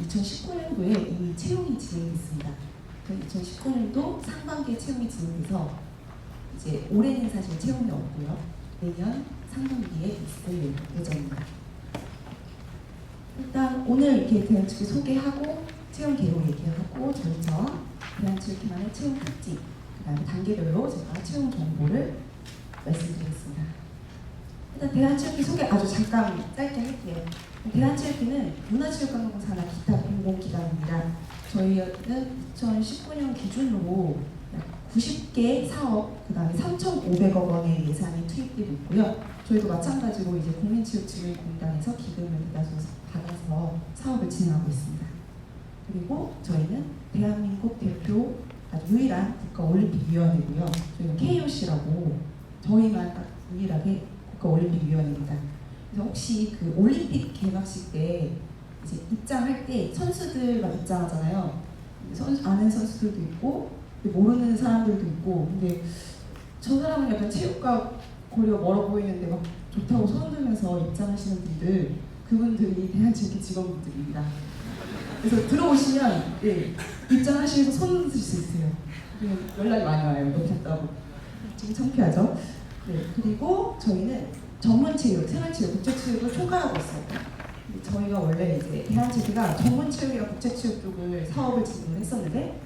2019년도에 이미 채용이 진행됐습니다. 2019년도 상반기에 채용이 진행돼서 이제 올해는 사실 채용이 없고요. 내년 상반기에 있을 예정입니다. 일단 오늘 이렇게 대한체육 소개하고 채용 계획 얘기하고 저희처 대한체육만의 채용 특징, 그다음에 단계별로 제가 채용 정보를 말씀드리겠습니다. 일단 대한체육회 소개 아주 잠깐 짧게 할게요. 대한체육회는 문화체육관광부 산하 기타 공공기관입니다. 저희는 2019년 기준으로 90개 사업, 그 다음에 3,500억 원의 예산이 투입되고 있고요. 저희도 마찬가지로 이제 국민체육진흥공단에서 기금을 받아서 사업을 진행하고 있습니다. 그리고 저희는 대한민국 대표 아주 유일한 국가올림픽위원회고요. 저희는 KOC라고 저희만 딱 유일하게 국가올림픽위원회입니다. 그래서 혹시 그 올림픽 개막식 때 이제 입장할 때 선수들만 입장하잖아요. 아는 선수들도 있고 모르는 사람들도 있고, 근데 저 사람은 약간 체육과 거리가 멀어 보이는데 막 좋다고 손 들면서 입장하시는 분들, 그분들이 대한체육회 직원분들입니다. 그래서 들어오시면 입장하시면서 손 드실 수 있어요. 연락이 많이 와요. 너무 좋다고. 좀 창피하죠? 네, 그리고 저희는 전문체육, 생활체육, 국제체육을 총괄하고 있어요. 저희가 원래 이제 대한체육회가 전문체육이랑 국제체육 쪽을 사업을 진행을 했었는데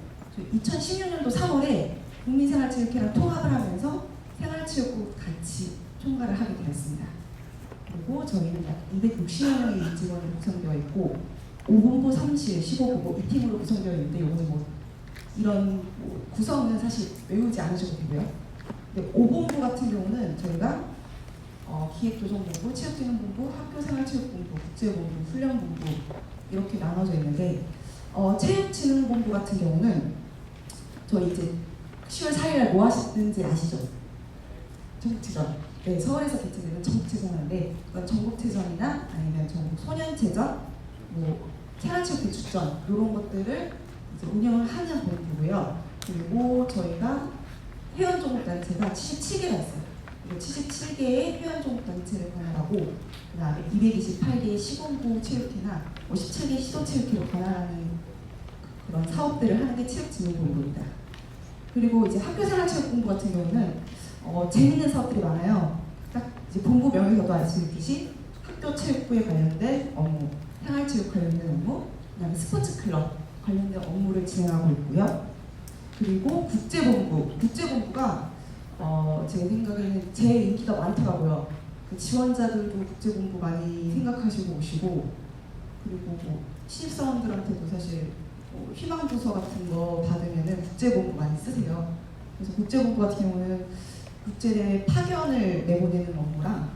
2016년도 3월에 국민생활체육회랑 통합을 하면서 생활체육국 같이 총괄을 하게 되었습니다. 그리고 저희는 약 260여 명의 임직원으로 구성되어 있고 5본부, 3실, 15부부 이 팀으로 구성되어 있는데 이거는 뭐 이런 구성은 사실 외우지 않으셔도 되고요. 근데 5본부 같은 경우는 저희가 기획조정본부, 체육진흥본부, 학교생활체육본부, 국제본부, 훈련본부 이렇게 나눠져 있는데 체육진흥본부 같은 경우는 저희 이제 10월 4일날 뭐 하시는지 아시죠? 전국체전. 네, 서울에서 개최되는 전국체전인데 그건 전국체전이나 아니면 전국 소년체전, 뭐 생활체육 대축전 이런 것들을 이제 운영을 하는 본부고요. 그리고 저희가 회원 종목단체가 77개가 있어요. 77개의 회원 종목단체를 관할하고 그 다음에 228개의 시군구 체육회나 57개 시도체육회를 관할하는 그런 사업들을 하는 게 체육진흥본부입니다. 그리고 이제 학교생활체육본부 같은 경우는 재밌는 사업들이 많아요. 딱 이제 본부 명에서도 알 수 있듯이 학교 체육부에 관련된 업무, 생활체육 관련된 업무, 그다음에 스포츠클럽 관련된 업무를 진행하고 있고요. 그리고 국제본부가 제 생각에는 제일 인기가 많더라고요. 그 지원자들도 국제본부 많이 생각하시고 오시고, 그리고 뭐 신입사원들한테도 사실 희망부서 같은 거 받으면은 국제본부 많이 쓰세요. 그래서 국제본부 같은 경우는 국제대회 파견을 내보내는 업무랑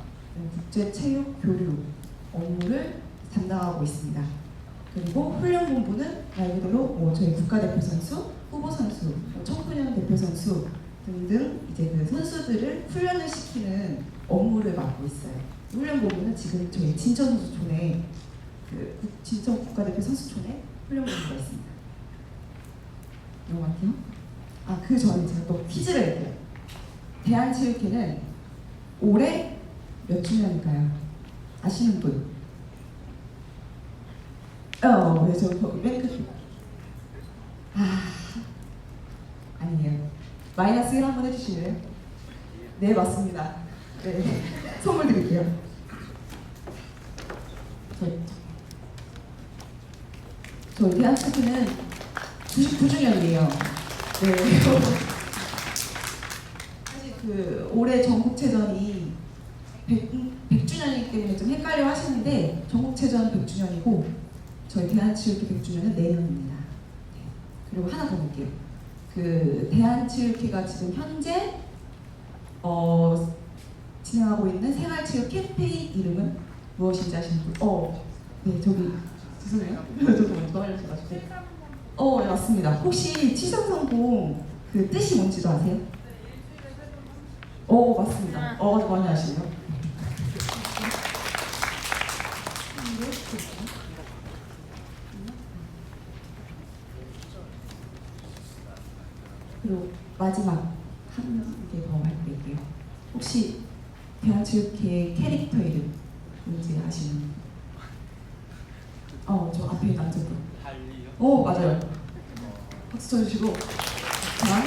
국제체육교류 업무를 담당하고 있습니다. 그리고 훈련본부는 말 그대로 저희 국가대표 선수, 후보 선수, 청소년 대표 선수 등등 이제 그 선수들을 훈련을 시키는 업무를 맡고 있어요. 훈련본부는 지금 저희 진천선수촌에 그 진천 국가대표 선수촌에 훈련본부가 있습니다. 넘어갈게요. 그 전에 제가 또 퀴즈를 낼게요. 대한체육회는 올해 몇 주년일까요? 아시는 분? 네, 저 거기 맨 끝에. 아니에요. 마이너스 1 한번 해주실래요? 네, 맞습니다. 네, 선물 드릴게요. 저희 대한체육회는 99주년이에요. 네. 사실 그 올해 전국체전이 100주년이기 때문에 좀 헷갈려 하시는데 전국체전 100주년이고 저희 대한체육회 100주년은 내년입니다. 네. 그리고 하나 더 볼게요. 그 대한체육회가 지금 현재 진행하고 있는 생활체육 캠페인 이름은 무엇인지 아시는 분? 네, 저기 죄송해요. 저도 먼저 알려줘가지고. 네, 맞습니다. 혹시 7330 그 뜻이 뭔지도 아세요? 맞습니다. 많이 아시네요. 그리고 마지막 한 개 더 할게요. 혹시 대한체육회 캐릭터 이름 뭔지 아시는 분? 저 앞에 남자분. 달리요? 오, 맞아요. 박수 쳐주시고. 자,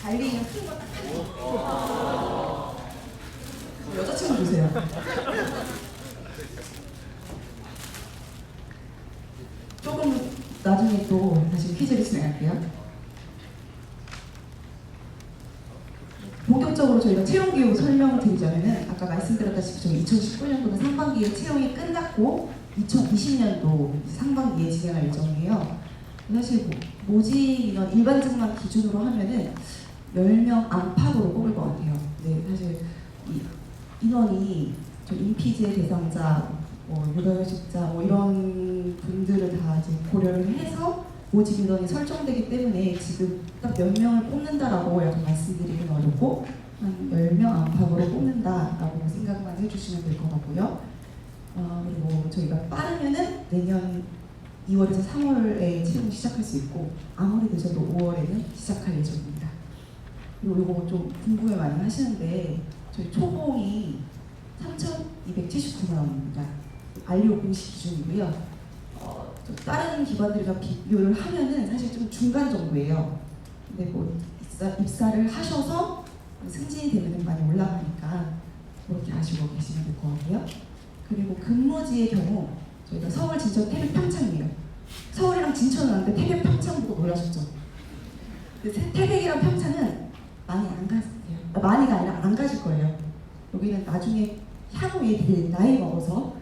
달리는 큰거 딱 하나. 여자친구 주세요. 조금 나중에 또 다시 퀴즈를 진행할게요. 본격적으로 저희가 채용교육 설명을 드리자면은 아까 말씀드렸다시피 저희 2019년도는 상반기에 채용이 끝났고 2020년도 상반기에 진행할 예정이에요. 사실 모집 인원 일반직만 기준으로 하면은 10명 안팎으로 뽑을 것 같아요. 네, 사실 이 인원이 좀 인피제 대상자, 육아휴직자 이런 분들을 다 이제 고려를 해서 모집 인원이 설정되기 때문에 지금 딱 몇 명을 뽑는다라고 약간 말씀드리기는 어렵고 한 10명 안팎으로 뽑는다라고 생각만 해주시면 될 것 같고요. 그리고 저희가 빠르면은 내년 2월에서 3월에 채용 시작할 수 있고 아무리 늦어도 5월에는 시작할 예정입니다. 그리고 이거 좀 궁금해 많이 하시는데 저희 초봉이 3,279만 원입니다. 알리오 공식 기준이고요. 다른 기관들과 비교를 하면은 사실 좀 중간 정도예요. 근데 뭐 입사를 하셔서 승진이 되면 많이 올라가니까 그렇게 아시고 계시면 될 것 같고요. 그리고 근무지의 경우 저희가 서울, 진천, 태백, 평창이에요. 서울이랑 진천은 왔는데 태백, 평창 보고 놀라셨죠? 근데 태백이랑 평창은 많이 안 가세요. 많이가 아니라 안 가실 거예요. 여기는 나중에 향후에 되게 나이 먹어서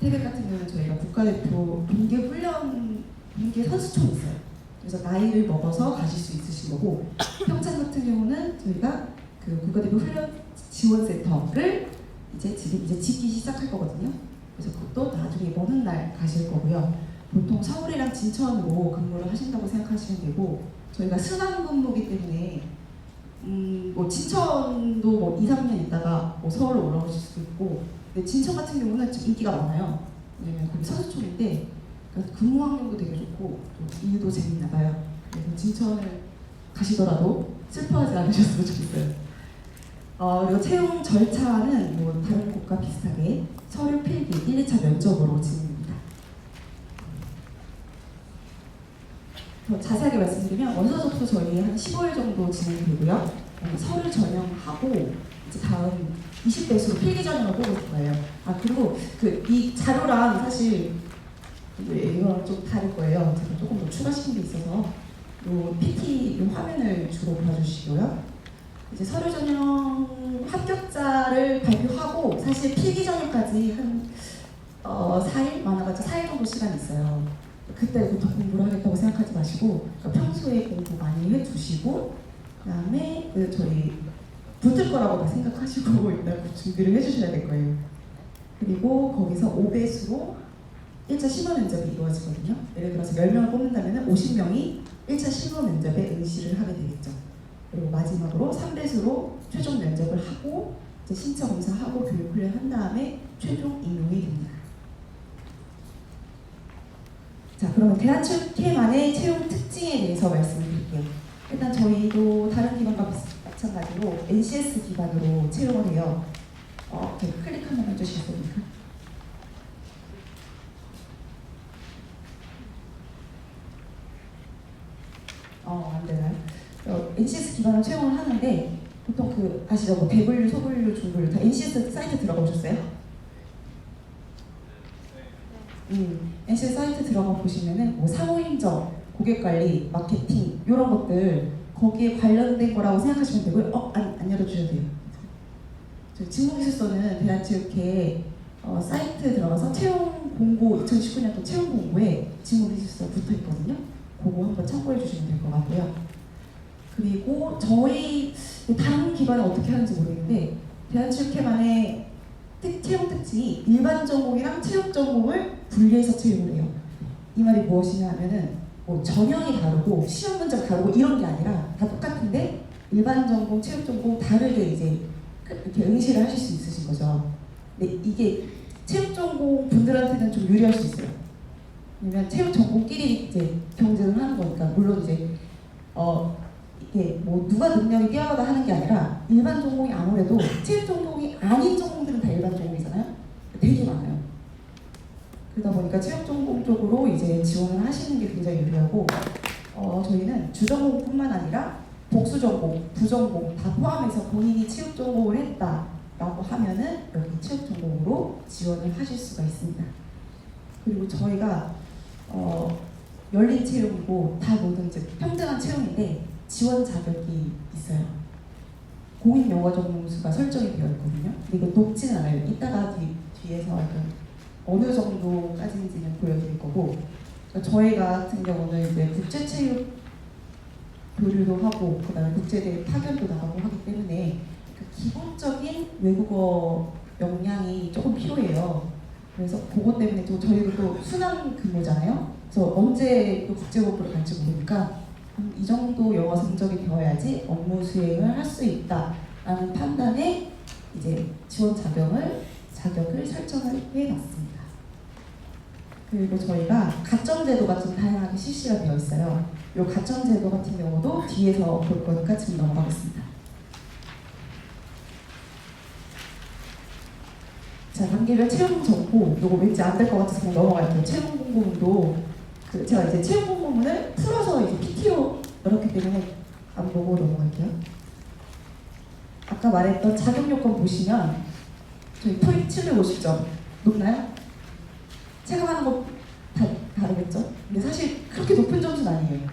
태백 같은 경우는 저희가 국가대표 동계 선수촌이 있어요. 그래서 나이를 먹어서 가실 수 있으신 거고 평창 같은 경우는 저희가 그 국가대표 훈련 지원센터를 지금 짓기 시작할 거거든요. 그래서 그것도 나중에 먼 날 가실 거고요. 보통 서울이랑 진천으로 근무를 하신다고 생각하시면 되고 저희가 순환 근무기 때문에 진천도 2, 3년 있다가 서울로 올라오실 수도 있고 근데 진천 같은 경우는 좀 인기가 많아요. 왜냐면 거기 선수촌인데 그러니까 근무 환경도 되게 좋고 또 일도 재밌나 봐요. 그래서 진천을 가시더라도 슬퍼하지 않으셨으면 좋겠어요. 그리고 채용 절차는 다른 곳과 비슷하게 서류 필기 1, 2차 면접으로 진행됩니다. 더 자세하게 말씀드리면 원서 접수 저희 한 15일 정도 진행되고요. 서류 전형하고 이제 다음 20배수로 필기 전형을 뽑을 거예요. 그리고 이 자료랑 사실 이거랑 좀 다를 거예요. 제가 조금 더 추가시킨 게 있어서 요 PT 요 화면을 주로 봐주시고요. 이제 서류 전형 합격자를 발표하고 사실 필기 전형까지 한 4일 많아봤자 4일 정도 시간이 있어요. 그때부터 공부를 하겠다고 생각하지 마시고 그러니까 평소에 공부 많이 해주시고 그다음에 저희 붙을 거라고 생각하시고 일단 준비를 해주셔야 될 거예요. 그리고 거기서 5배수로 1차 심화 면접이 이루어지거든요. 예를 들어서 10명을 뽑는다면 50명이 1차 심화 면접에 응시를 하게 되겠죠. 그리고 마지막으로 3배수로 최종 면접을 하고 이제 신체 검사하고 교육 훈련한 다음에 최종 임용이 됩니다. 자, 그러면 대한체육회만의 채용 특징에 대해서 말씀드릴게요. 일단 저희도 다른 기관과 마찬가지로 NCS 기반으로 채용을 해요. 클릭 한번 해주시겠습니까? 안 되나요? NCS 기반으로 채용을 하는데 보통 아시죠? 대분류, 소분류, 중분류 다 NCS 사이트 들어가보셨어요? NCS 사이트 들어가 보시면은 사무행정, 고객관리, 마케팅 이런 것들 거기에 관련된 거라고 생각하시면 되고요. 안 열어주셔도 돼요. 저희 직무기술서는 대한체육회 사이트 들어가서 채용 공고 2019년도 채용 공고에 직무기술서 붙어 있거든요. 그거 한번 참고해 주시면 될 것 같고요. 그리고 저희 다른 기관은 어떻게 하는지 모르겠는데 대한체육회만의 채용 특징이 일반 전공이랑 체육 전공을 분리해서 채용을 해요. 이 말이 무엇이냐 하면은 전형이 다르고 시험 문제가 다르고 이런 게 아니라 다 똑같은데 일반 전공, 체육 전공 다르게 이제 이렇게 응시를 하실 수 있으신 거죠. 근데 이게 체육 전공 분들한테는 좀 유리할 수 있어요. 왜냐면 체육 전공끼리 이제 경쟁을 하는 거니까 물론 이제 이게 누가 능력이 뛰어나다 하는 게 아니라 일반 전공이 아무래도 체육 전공이 아닌 전공들은 다 일반 전공이잖아요. 되게 많아요. 그러다 보니까 체육 전공 쪽으로 이제 지원을 하시는 게 굉장히 유리하고 저희는 주전공뿐만 아니라 복수 전공, 부전공 다 포함해서 본인이 체육 전공을 했다라고 하면은 여기 체육 전공으로 지원을 하실 수가 있습니다. 그리고 저희가 열린 채용이고 다 모든 이제 평등한 채용인데 지원 자격이 있어요. 공인 영어 전공수가 설정이 되어 있거든요. 근데 이거 높지는 않아요. 이따가 뒤에서 어느 정도까지인지는 보여드릴 거고, 그러니까 저희 같은 경우는 이제 국제체육 교류도 하고 그다음에 국제대회 파견도 나가고 하기 때문에 그 기본적인 외국어 역량이 조금 필요해요. 그래서 그것 때문에 또 저희도 또 순환 근무잖아요. 그래서 언제 또 국제고프로 갈지 모르니까 이 정도 영어 성적이 되어야지 업무 수행을 할 수 있다라는 판단에 이제 지원 자격을 설정을 해놨습니다. 그리고 저희가 가점 제도가 좀 다양하게 실시가 되어 있어요. 이 가점 제도 같은 경우도 뒤에서 볼 거니까 지금 넘어가겠습니다. 자, 단계별 채용 정보, 이거 왠지 안 될 것 같아서 그냥 넘어갈게요. 채용 공고문도 제가 이제 채용 공고문을 풀어서 이제 PT로 열었기 때문에 안 보고 넘어갈게요. 아까 말했던 자격 요건 보시면 저희 토익 750점 높나요? 체감하는 거 다르겠죠? 근데 사실 그렇게 높은 점수는 아니에요.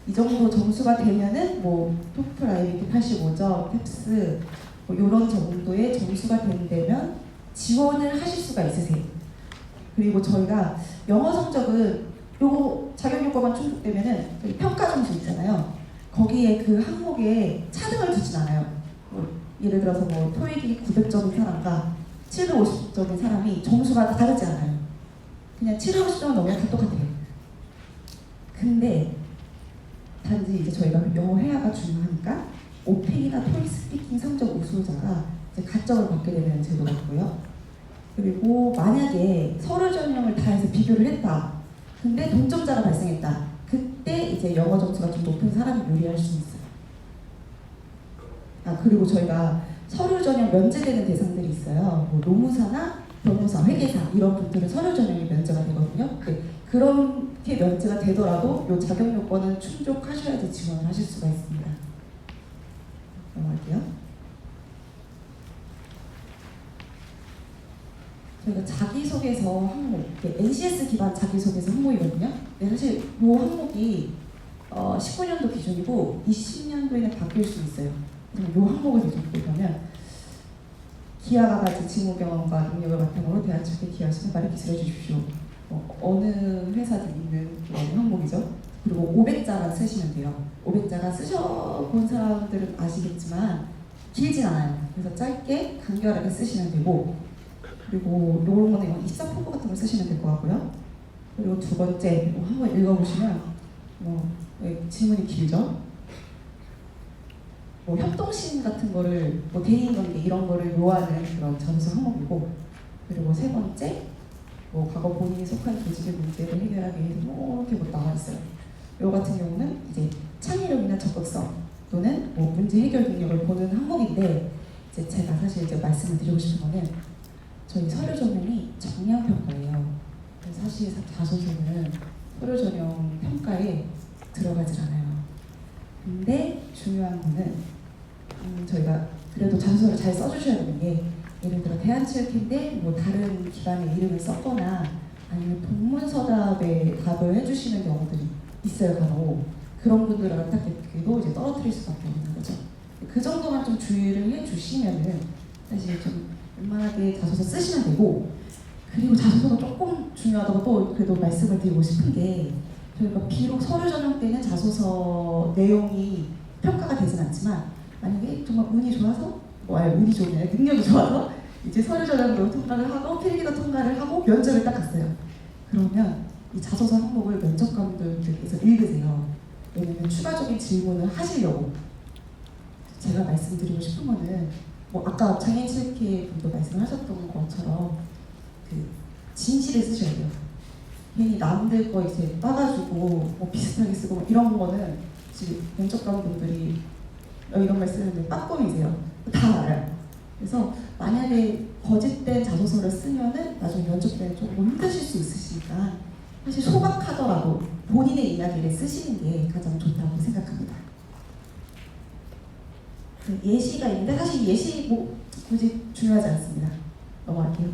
이 정도 점수가 되면은 뭐 토플 IBT 85점, 탭스 뭐 이런 정도의 점수가 된다면 지원을 하실 수가 있으세요. 그리고 저희가 영어 성적은 요 자격 요건만 충족되면은 평가 점수 있잖아요. 거기에 그 항목에 차등을 두진 않아요. 예를 들어서 뭐 토익이 900점인 사람과 750점인 사람이 점수가 다르지 않아요. 그냥 750점 넘으면 다 똑같아요. 근데 단지 이제 저희가 영어 회화가 중요하니까 오픽이나 토익 스피킹 성적 우수자가 이제 가점을 받게 되는 제도가 있고요. 그리고 만약에 서류 전형을 다 해서 비교를 했다. 근데 동점자가 발생했다. 그때 이제 영어 점수가 좀 높은 사람이 유리할 수 있어요. 그리고 저희가 서류 전형 면제되는 대상들이 있어요. 뭐 노무사나 변호사, 회계사 이런 분들은 서류 전형이 면제가 되거든요. 그렇게 면제가 되더라도 이 자격 요건은 충족하셔야지 지원을 하실 수가 있습니다. 넘어갈게요. 저희가 자기소개서 항목, NCS 기반 자기소개서 항목이거든요. 근데 사실 이 항목이 19년도 기준이고 20년도에는 바뀔 수 있어요. 이 항목을 계속 보면 기아가 가진 직무 경험과 능력을 바탕으로 대한 측에 기여하시는 바를 기술해 주십시오. 어느 회사든 있는 항목이죠. 그리고 500자만 쓰시면 돼요. 500자가 쓰셔본 사람들은 아시겠지만 길진 않아요. 그래서 짧게 간결하게 쓰시면 되고, 그리고 이런 거는 입사 포부 같은 걸 쓰시면 될 것 같고요. 그리고 두 번째 한번 읽어보시면 질문이 길죠. 협동심 같은 거를 대인관계 이런 거를 요하는 그런 점수 항목이고, 그리고 세 번째 과거 본인이 속한 조직의 문제를 해결하기 위해서 이렇게 나와 있어요. 요 같은 경우는 이제 창의력이나 적극성 또는 문제 해결 능력을 보는 항목인데, 이제 제가 사실 이제 말씀을 드리고 싶은 거는 저희 서류 전형이 정량 평가예요. 그래서 사실 자소서는 서류 전형 평가에 들어가질 않아요. 근데 중요한 거는 저희가 그래도 자소서를 잘 써주셔야 되는 게, 예를 들어 대한체육회인데 다른 기관의 이름을 썼거나 아니면 동문서답에 답을 해주시는 경우들이 있어요. 간혹 그런 분들은 안타깝게도 이제 떨어뜨릴 수밖에 없는 거죠. 그 정도만 좀 주의를 해주시면은 사실 좀 웬만하게 자소서 쓰시면 되고, 그리고 자소서가 조금 중요하다고 또 그래도 말씀을 드리고 싶은 게, 저희가 비록 서류 전형 때는 자소서 내용이 평가가 되진 않지만 만약에 정말 운이 좋아서 운이 좋네 능력이 좋아서 이제 서류 전형도 통과를 하고 필기도 통과를 하고 면접을 딱 갔어요. 그러면 이 자소서 항목을 면접관들께서 읽으세요. 왜냐면 추가적인 질문을 하시려고. 제가 말씀드리고 싶은 거는 아까 장애인체육회 분도 말씀하셨던 것처럼 그 진실을 쓰셔야 돼요. 괜히 남들 거 이제 따가지고 비슷하게 쓰고 이런 거는 지금 면접관 분들이 이런 말 쓰는데 빠꼼이세요. 다 알아요. 그래서 만약에 거짓된 자소서를 쓰면은 나중에 면접 때는 조금 힘드실 수 있으시니까 사실 소박하더라도 본인의 이야기를 쓰시는 게 가장 좋다고 생각합니다. 예시가 있는데 사실 예시 뭐 굳이 중요하지 않습니다. 넘어갈게요.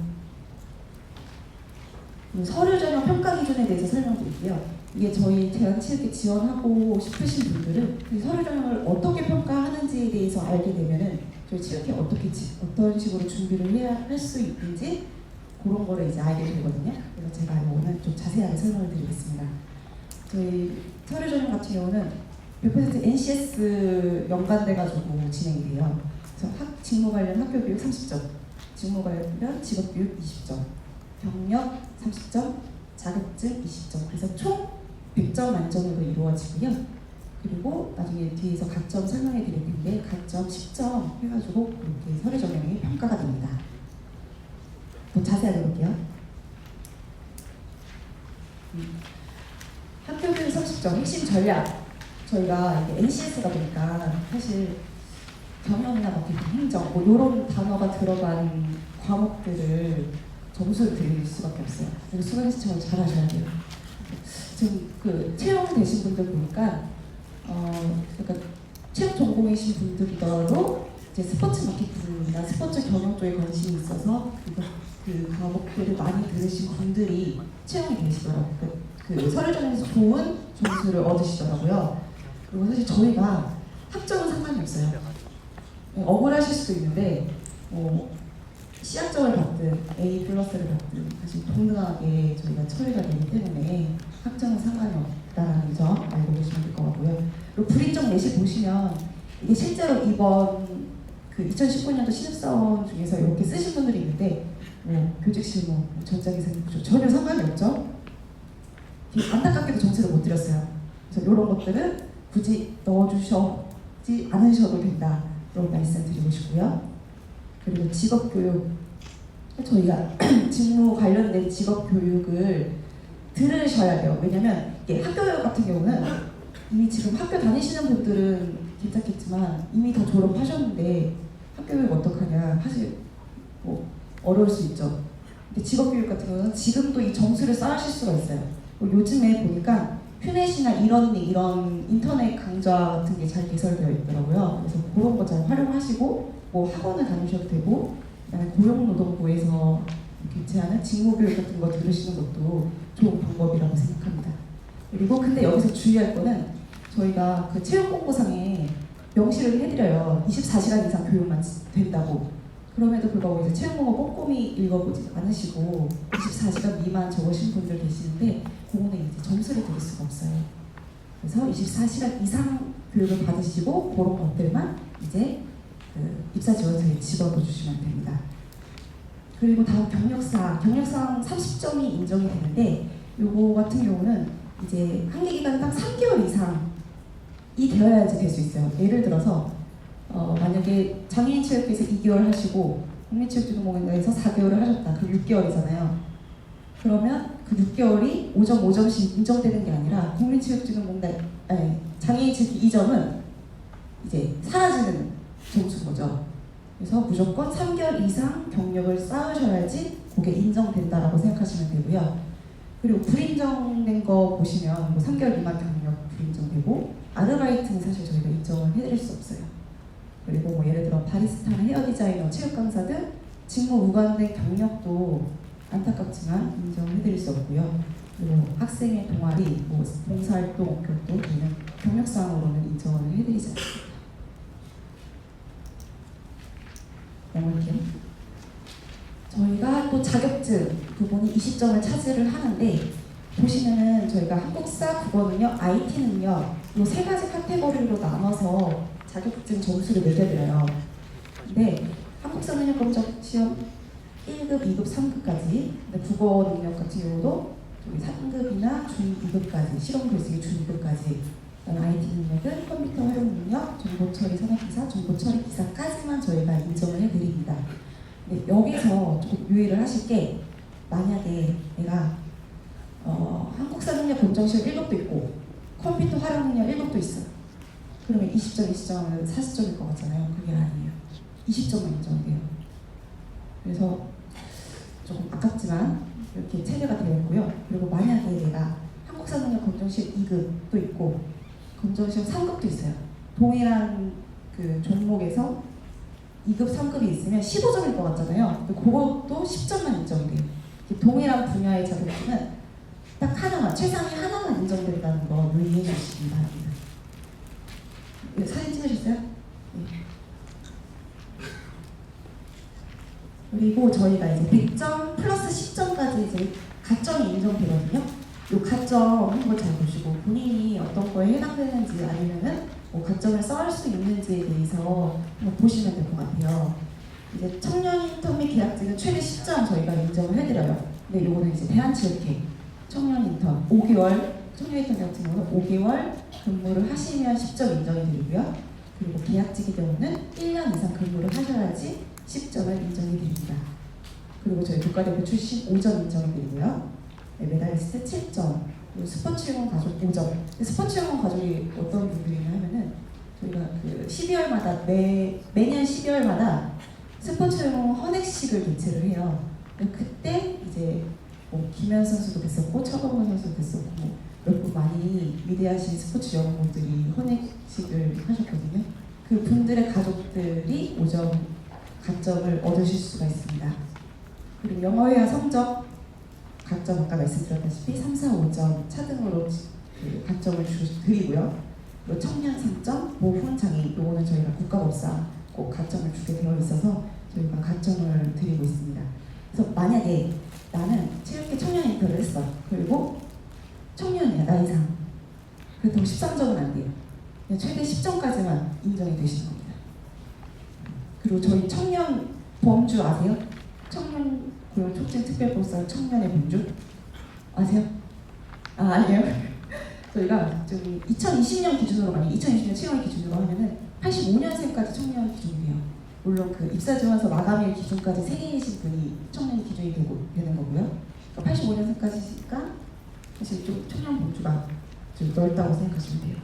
서류 전형 평가 기준에 대해서 설명드릴게요. 이게 저희 대한체육에 지원하고 싶으신 분들은 서류 전형을 어떻게 평가하는지에 대해서 알게 되면은 저희 체육회 어떤 식으로 준비를 해야 할 수 있는지 그런 거를 이제 알게 되거든요. 그래서 제가 오늘 좀 자세하게 설명을 드리겠습니다. 저희 서류 전형 같은 경우는 100% NCS 연관돼가지고 진행이 돼요. 그래서 직무 관련 학교 교육 30점, 직무 관련 직업 교육 20점, 경력 30점, 자격증 20점. 그래서 총 100점 만점으로 이루어지고요. 그리고 나중에 뒤에서 각점 설명해 드릴 텐데 각점 10점 해가지고 이렇게 서류 전형이 평가가 됩니다. 더 자세하게 볼게요. 학교 교육 30점 핵심 전략. 저희가 이게 NCS다 보니까 사실 경영이나 마케팅, 행정 뭐 이런 단어가 들어간 과목들을 점수를 드릴 수밖에 없어요. 그리고 수강 신청을 잘 하셔야 돼요. 지금 그 채용되신 분들 보니까 그러니까 체육 전공이신 분들이더라도 이제 스포츠 마케팅이나 스포츠 경영 쪽에 관심이 있어서 그 과목들을 많이 들으신 분들이 채용이 되시더라고요. 그 서류 전형에서 좋은 점수를 얻으시더라고요. 그리고 사실 저희가 학점은 상관이 없어요. 억울하실 수도 있는데 C학점을 받든 A 플러스를 받든 사실 동등하게 저희가 처리가 되기 때문에 학점은 상관이 없다는 점 알고 계시면 될 것 같고요. 그리고 불인정 내시 보시면 이게 실제로 이번 그 2019년도 신입사원 중에서 이렇게 쓰신 분들이 있는데 교직 실무, 전자기생 전혀 상관이 없죠. 안타깝게도 점수를 못 드렸어요. 그래서 이런 것들은 굳이 넣어주시지 않으셔도 된다. 라고 말씀드리고 싶고요. 그리고 직업교육, 저희가 직무 관련된 직업교육을 들으셔야 돼요. 왜냐면 이게 학교교육 같은 경우는 이미 지금 학교 다니시는 분들은 괜찮겠지만 이미 다 졸업하셨는데 학교교육 어떡하냐 사실 뭐 어려울 수 있죠. 근데 직업교육 같은 경우는 지금도 이 점수를 쌓으실 수가 있어요. 요즘에 보니까 휴넷이나 이런 인터넷 강좌 같은 게 잘 개설되어 있더라고요. 그래서 그런 거 잘 활용하시고 뭐 학원을 다니셔도 되고 그다음에 고용노동부에서 개최하는 직무교육 같은 거 들으시는 것도 좋은 방법이라고 생각합니다. 그리고 근데 여기서 주의할 거는 저희가 그 채용공고상에 명시를 해드려요. 24시간 이상 교육만 된다고. 그럼에도 불구하고 이제 채용공고 꼼꼼히 읽어보지 않으시고 24시간 미만 적으신 분들 계시는데 그거는 이제 점수를 드릴 수가 없어요. 그래서 24시간 이상 교육을 받으시고 그런 것들만 이제 그 입사 지원서에 집어넣어주시면 됩니다. 그리고 다음 경력상 30점이 인정이 되는데 요거 같은 경우는 이제 한계 기간당 3개월 이상이 되어야지 될 수 있어요. 예를 들어서 만약에 장애인체육회에서 2개월 하시고 국민체육지도공원에서 4개월을 하셨다. 그럼 6개월이잖아요. 그러면 그 6개월이 5점, 5점씩 인정되는 게 아니라 국민체육지도공단 장애인체육 2점은 이제 사라지는 점수인 거죠. 그래서 무조건 3개월 이상 경력을 쌓으셔야지 그게 인정된다라고 생각하시면 되고요. 그리고 불인정된 거 보시면 뭐 3개월 미만 경력 불인정되고 아르바이트는 사실 저희가 인정을 해드릴 수 없어요. 그리고 뭐 예를 들어 바리스타나 헤어 디자이너, 체육 강사 등 직무 무관된 경력도 안타깝지만 인정해드릴 수 없고요. 그리고 학생의 동아리, 뭐 봉사활동, 교통 등은 경력상으로는 인정을 해드리지 않습니다. 넘어갈게요. 저희가 또 자격증 부분이 20점을 차지를 하는데 보시면은 저희가 한국사, 국어는요, IT는요, 이 세 가지 카테고리로 나눠서 자격증 점수를 매겨드려요. 근데 한국사는요, 검정 시험 1급, 2급, 3급까지, 근데 국어 능력 같은 경우도 3급이나 중2급까지, 실험 글쓰기 중2급까지, IT 능력은 컴퓨터 활용 능력, 정보 처리 산업기사, 정보 처리 기사까지만 저희가 인정을 해드립니다. 근데 여기서 조금 유의를 하실 게 만약에 내가 한국사 능력 검정 시험 1급도 있고 컴퓨터 활용 능력 1급도 있어. 그러면 20점, 20점은 40점일 것 같잖아요. 그게 아니에요. 20점만 인정돼요. 그래서 조금 아깝지만 이렇게 체계가 되어 있고요. 그리고 만약에 내가 한국사능력 검정시험 2급도 있고 검정시험 3급도 있어요. 동일한 그 종목에서 2급, 3급이 있으면 15점일 것 같잖아요. 그것도 10점만 인정이 돼요. 동일한 분야의 자격증은 딱 하나만, 최상위 하나만 인정된다는 거 유의해 주시기 바랍니다. 사진 찍으셨어요? 네. 그리고 저희가 이제 100점 플러스 10점까지 이제 가점이 인정되거든요. 이 가점 한번 잘 보시고 본인이 어떤 거에 해당되는지 아니면은 뭐 가점을 쌓을 수 있는지에 대해서 한번 보시면 될 것 같아요. 이제 청년 인턴 및 계약직은 최대 10점 저희가 인정을 해드려요. 근데 이거는 이제 대한체육회 청년 인턴 5개월 청년 인턴 같은 경우는 5개월 근무를 하시면 10점 인정이 드리고요. 그리고 계약직의 경우는 1년 이상 근무를 하셔야지 10점을 인정이 드립니다. 그리고 저희 국가대표 출신 5점 인정이 드리고요. 메달리스트 7점, 그리고 스포츠용원 가족 5점. 스포츠용원 가족이 어떤 분들이냐 하면은 저희가 그 12월마다 매년 12월마다 스포츠용원 헌액식을 개최를 해요. 그때 이제 뭐 김현 선수도 됐었고 차범근 선수도 됐었고 몇 분 많이 위대하신 스포츠 영웅분들이 헌액식을 하셨거든요. 그 분들의 가족들이 5점 가점을 얻으실 수가 있습니다. 그리고 영어회화 성적 가점 아까 말씀드렸다시피 3, 4, 5점 차등으로 그 가점을 드리고요. 그리고 청년 3점, 보훈 장애인 요거는 저희가 국가법상 꼭 가점을 주게 되어 있어서 저희가 가점을 드리고 있습니다. 그래서 만약에 나는 체육회 청년 인턴을 했어. 그리고 청년이야, 나이상. 그렇다고 13점은 안 돼요. 최대 10점까지만 인정이 되시는 겁니다. 그리고 저희 청년 범주 아세요? 청년 고용 촉진 특별보상 청년의 범주 아세요? 아니에요. 저희가 좀 2020년 기준으로 만약 2020년 채용 기준으로 하면은 85년생까지 청년 기준이에요. 물론 그 입사 지원서 마감일 기준까지 생일이신 분이 청년 기준이 되는 거고요. 그러니까 85년생까지니까 사실 좀 청년 범주가 좀 넓다고 생각하시면 돼요.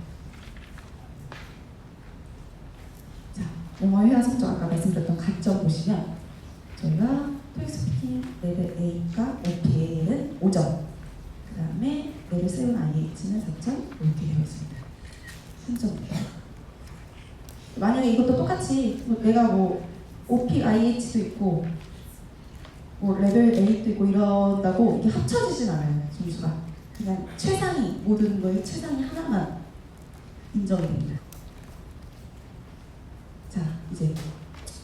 자, 영어 회화 성적 아까 말씀드렸던 가점 보시면 저희가 토익 스피킹 레벨 A가 OPA는 5점, 그 다음에 레벨 7 IH는 4점 이렇게 되어 있습니다. 3점입니다. 만약에 이것도 똑같이 내가 뭐 OP, IH도 있고 뭐 레벨 8도 있고 이런다고 이게 합쳐지진 않아요. 점수가 그냥 최상위 모든 거의 최상위 하나만 인정이 됩니다. 자, 이제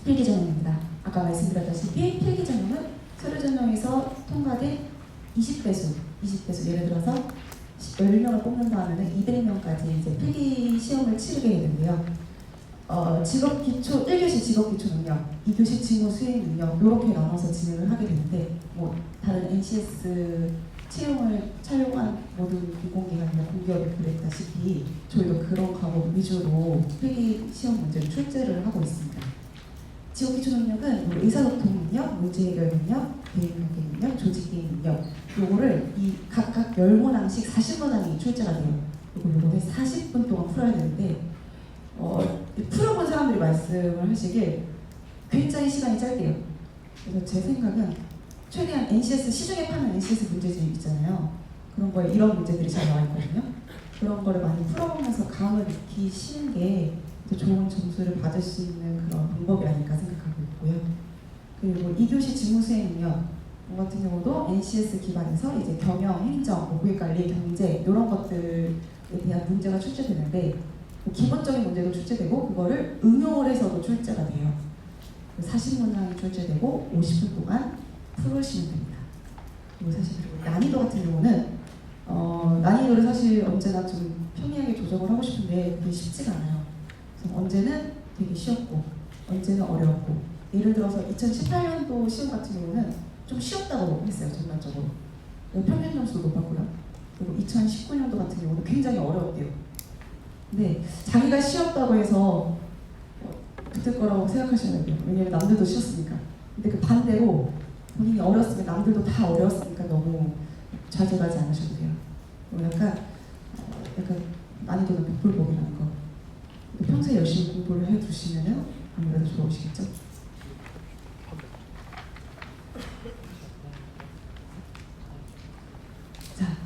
필기 전형입니다. 아까 말씀드렸다시피 필기 전형은 서류 전형에서 통과된 20배수 예를 들어서 10명을 뽑는다 하면 200명까지 이제 필기 시험을 치르게 되는데요. 직업기초 1교시 직업기초 능력, 2교시 직무 수행 능력 이렇게 나눠서 진행을 하게 되는데 뭐 다른 NCS 채용을 촬영한 모든 공공기관이나 공기업이 그랬다시피 저희도 그런 과목 위주로 필기 시험 문제를 출제를 하고 있습니다. 직업기초 능력은 뭐 의사소통 능력, 문제해결 능력, 대인관계 능력, 조직개인 능력 요거를 이 각각 10문항씩 40문항이 출제가 돼요. 요거를 40분 동안 풀어야 되는데 풀어본 사람들이 말씀을 하시길 굉장히 시간이 짧대요. 그래서 제 생각은 최대한 NCS 시중에 파는 NCS 문제집 있잖아요. 그런 거에 이런 문제들이 잘 나와 있거든요. 그런 거를 많이 풀어보면서 감을 익히시는 게 좋은 점수를 받을 수 있는 그런 방법이 아닐까 생각하고 있고요. 그리고 2교시 직무수행 능력 같은 경우도 NCS 기반에서 이제 경영, 행정, 고객관리, 경제 이런 것들에 대한 문제가 출제되는데 기본적인 문제도 출제되고 그거를 응용을 해서도 출제가 돼요. 40문항이 출제되고 50분 동안 풀으시면 됩니다. 그리고 사실 난이도 같은 경우는 난이도를 사실 언제나 좀 평이하게 조정을 하고 싶은데 그게 쉽지가 않아요. 그래서 언제는 되게 쉬웠고 언제는 어려웠고 예를 들어서 2018년도 시험 같은 경우는 좀 쉬웠다고 했어요. 전반적으로 평균 점수도 높았고요. 그리고 2019년도 같은 경우는 굉장히 어려웠대요. 근데 자기가 쉬웠다고 해서 붙을 거라고 생각하시면 돼요. 왜냐면 남들도 쉬웠으니까. 근데 그 반대로 본인이 어렸으면 남들도 다 어려웠으니까 너무 좌절하지 않으셔도 돼요. 약간 난이도는 복불복이라는 거. 평소에 열심히 공부를 해두시면 아무래도 좋으시겠죠?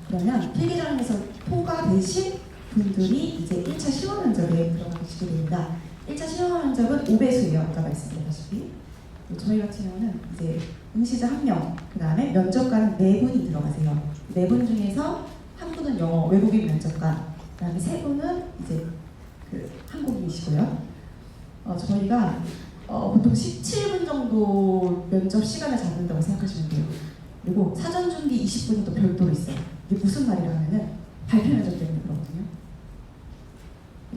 그러면 필기전형에서 통과되신 분들이 이제 1차 시험 면접에 들어가시게 됩니다. 1차 시험 면접은 5배수예요. 아까 말씀드렸다시피. 저희 같은 경우는 이제 응시자 1명, 그 다음에 면접관 4분이 들어가세요. 4분 중에서 한 분은 영어 외국인 면접관, 그 다음에 3분은 이제 그 한국인이시고요. 저희가 보통 17분 정도 면접 시간을 잡는다고 생각하시면 돼요. 그리고 사전 준비 20분이 또 별도로 있어요. 이게 무슨 말이라 하면은 발표 면접 때문에 그러거든요.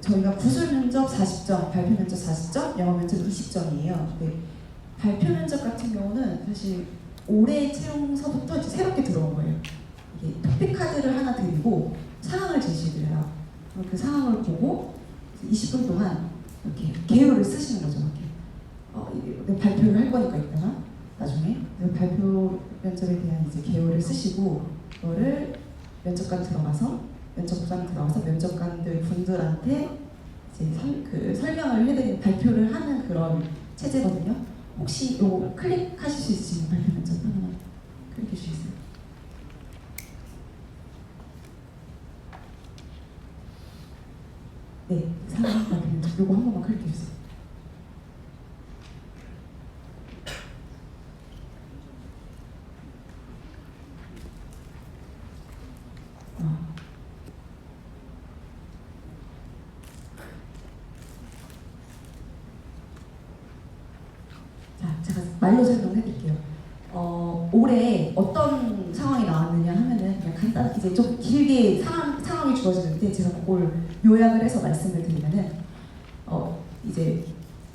저희가 구술 면접 40점, 발표 면접 40점, 영어 면접 20점이에요. 발표 면접 같은 경우는 사실 올해 채용서부터 이제 새롭게 들어온 거예요. 이게 토픽 카드를 하나 드리고 상황을 제시해드려요. 그 상황을 보고 20분 동안 이렇게 개요를 쓰시는 거죠. 이렇게 발표를 할 거니까 이따가 나중에 발표 면접에 대한 이제 개요를 쓰시고 그거를 면접관 들어가서 면접관들 분들한테 이제 설명을 해드리는 발표를 하는 그런 체제거든요. 혹시 요거 클릭하실 수 있으시면 발표 면접 하나만 클릭해 주시겠어요? 네, 상황 발표 면접 요거 한 번만 클릭해 주세요. 제가 말로 설명해 드릴게요. 올해 어떤 상황이 나왔느냐 하면은 그냥 간단하게 이제 좀 길게 상황이 주어지는데 제가 그걸 요약을 해서 말씀을 드리면은 이제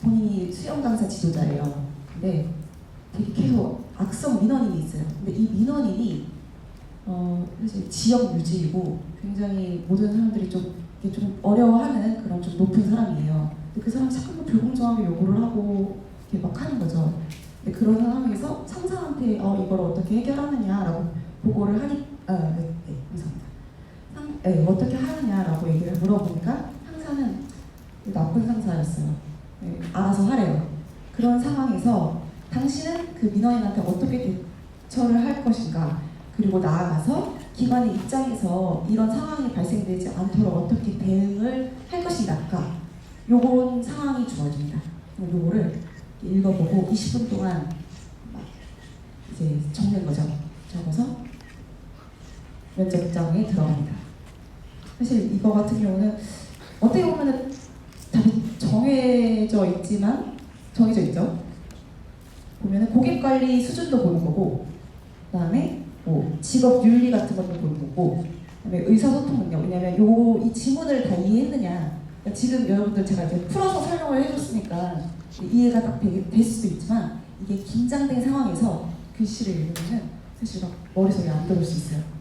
본인이 수영 강사 지도자예요. 근데 되게 계속 악성 민원인이 있어요. 근데 이 민원인이 사실 지역 유지이고 굉장히 모든 사람들이 좀 어려워하는 그런 좀 높은 사람이에요. 근데 그 사람이 자꾸 불공정하게 요구를 하고 이렇게 막 하는 거죠. 근데 그런 상황에서 상사한테 이걸 어떻게 해결하느냐라고 보고를 하니 감사합니다. 어떻게 하느냐라고 얘기를 물어보니까 상사는 나쁜 상사였어요. 알아서 하래요. 그런 상황에서 당신은 그 민원인한테 어떻게 대처를 할 것인가, 그리고 나아가서 기관의 입장에서 이런 상황이 발생되지 않도록 어떻게 대응을 할 것인가, 요런 상황이 주어집니다. 요거를 읽어보고 20분 동안 이제 적는 거죠. 적어서 면접장에 들어갑니다. 사실 이거 같은 경우는 어떻게 보면은 답이 정해져 있죠. 보면은 고객 관리 수준도 보는 거고, 그다음에 뭐 직업 윤리 같은 것도 보는 거고, 그다음에 의사소통 능력. 왜냐면 이 지문을 다 이해했느냐. 그러니까 지금 여러분들 제가 이제 풀어서 설명을 해줬으니까 이해가 딱 될 수도 있지만, 이게 긴장된 상황에서 글씨를 읽으면 사실 막 머릿속에 안 들어올 수 있어요.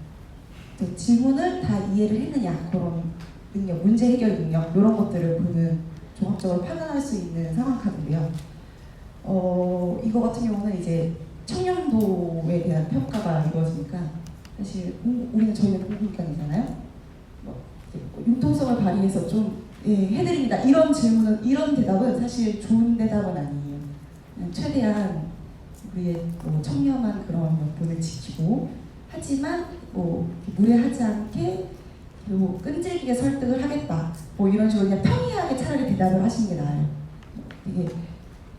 지문을 다 이해를 했느냐, 그런 능력, 문제 해결 능력, 이런 것들을 보는, 종합적으로 판단할 수 있는 상황 카드인데요. 이거 같은 경우는 이제 청렴도에 대한 평가가 이루어지니까, 사실 저희는 공공기관이잖아요. 융통성을 발휘해서 좀 해드립니다. 이런 대답은 사실 좋은 대답은 아니에요. 그냥 최대한 우리의 청렴한 그런 명분을 지키고, 하지만 무례하지 않게 그리고 끈질기게 설득을 하겠다, 이런 식으로 그냥 평이하게 차라리 대답을 하시는 게 나아요. 이게